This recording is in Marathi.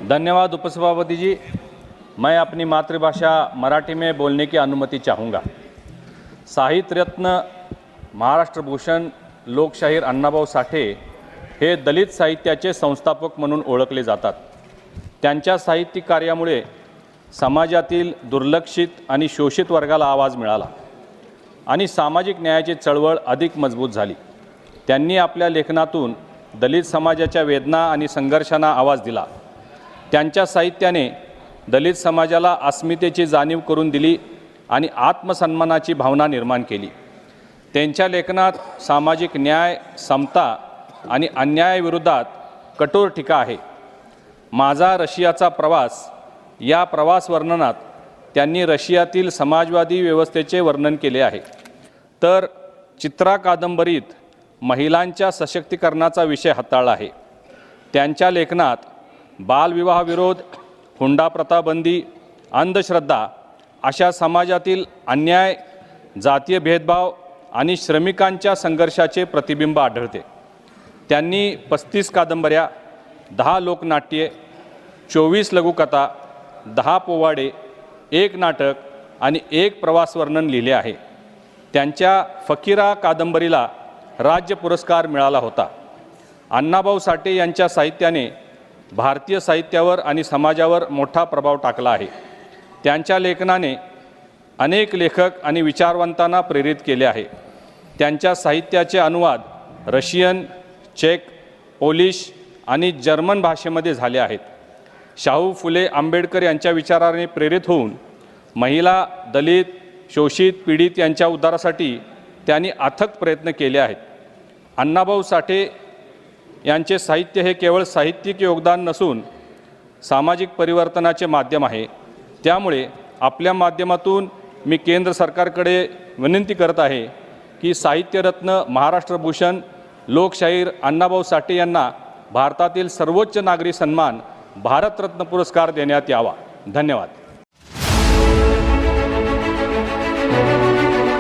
धन्यवाद उपसभापति जी। मैं अपनी मातृभाषा मराठी में बोलने की अनुमति चाहूँगा। साहित्य रत्न महाराष्ट्र भूषण लोकशाहीर अण्णाभाऊ साठे हे दलित साहित्याचे संस्थापक म्हणून ओळखले जातात। त्यांच्या साहित्यिक कार्यामुळे समाजातील दुर्लक्षित आणि शोषित वर्गाला आवाज मिळाला आणि सामाजिक न्यायाची चळवळ अधिक मजबूत झाली। त्यांनी आपल्या लेखनातून दलित समाजाच्या वेदना आणि संघर्षांना आवाज दिला। त्यांच्या साहित्याने दलित समाजाला अस्मितेची जाणीव करून दिली आणि आत्मसन्मानाची भावना निर्माण केली। त्यांच्या लेखनात सामाजिक न्याय, समता आणि अन्यायाविरोधात कठोर टीका आहे। माझा रशियाचा प्रवास या प्रवास वर्णनात त्यांनी रशियातील समाजवादी व्यवस्थेचे वर्णन केले आहे। तर चित्रा कादंबरीत महिलांच्या सशक्तीकरणाचा विषय हाताळला आहे। त्यांच्या लेखनात बालविवाह विरोध, हुंडा प्रथा बंदी, अंधश्रद्धा अशा समाजातील अन्याय, जातीय भेदभाव आणि श्रमिकांच्या संघर्षाचे प्रतिबिंब आढळते। त्यांनी 35 कादंबऱ्या, 10 लोकनाट्ये, 24 लघुकथा, 10 पोवाडे, 1 नाटक आणि 1 प्रवास वर्णन लिहिले आहे। त्यांच्या फकीरा कादंबरीला राज्य पुरस्कार मिळाला होता। अण्णाभाऊ साठे यांच्या साहित्याने भारतीय साहित्यावर आणि समाजावर मोठा प्रभाव टाकला आहे। त्यांच्या लेखनाने अनेक लेखक आणि विचारवंतांना प्रेरित केले आहे। त्यांच्या साहित्याचे अनुवाद रशियन, चेक, पोलिश आणि जर्मन भाषेमध्ये झाले आहेत। शाहू फुले आंबेडकर यांच्या विचाराने प्रेरित होऊन महिला, दलित, शोषित, पीडित यांच्या उद्धारासाठी त्यांनी अथक प्रयत्न केले आहेत। अण्णाभाऊ साठे यांचे साहित्य हे केवळ साहित्यिक योगदान नसून सामाजिक परिवर्तनाचे माध्यम आहे। त्यामुळे आपल्या माध्यमातून मी केंद्र सरकारकडे विनंती करत आहे की साहित्यरत्न महाराष्ट्र भूषण लोकशाहीर अण्णाभाऊ साठे यांना भारतातील सर्वोच्च नागरी सन्मान भारतरत्न पुरस्कार देण्यात यावा। धन्यवाद।